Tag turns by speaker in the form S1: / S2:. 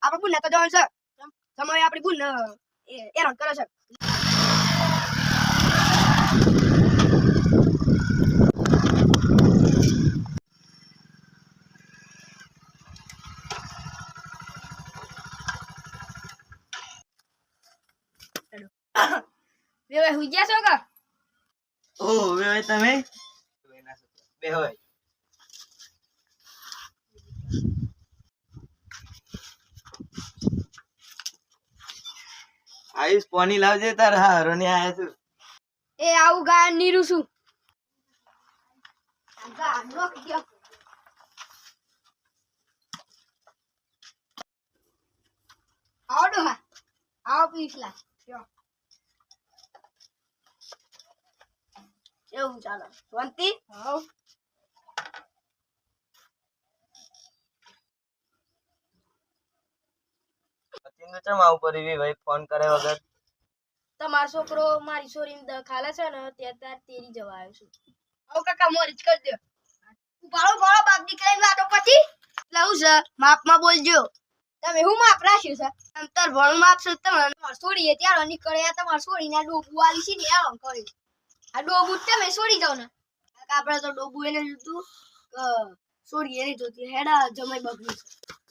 S1: આપણે બુન તો જવાનું છે સમય આપણી બુન એરણ કરે છે વે હુઈ ગયા છો કા
S2: ઓ હવે તમે બે હોય આયુષ પાણી લાવજે તાર હારો ને આયા છું
S1: એ આવું ગા નીરું છું આવડો હા આવો પીસલા એવું ચાલો વંતી હાવ
S2: પતિને ચમ આવું કરી ભાઈ ફોન કરે વગર
S1: તમારો છોકરો મારી છોરીને ખાલે છે ને ત્યાં તાર તેરી જવા આવ્યો છું આવો કાકા મોરી જ કરી દો ઉપાડો ઉપાડો બાપ દીકરાની વાતો પછી એટલે હું છે માપમાં બોલજો તમે હું માપ રાખ્યું છે અંતર ભણું માપ છે તમારે છોડીએ ત્યારે નીકળે તમારે છોડીને ડોબુ વાલી છે ને આરામ કરે આ ડોબુ તમે છોડી જાવ ને આપણે તો ડોબુ એને લીધું છોડી એની જોતી હેડા જમાઈ બગડી છે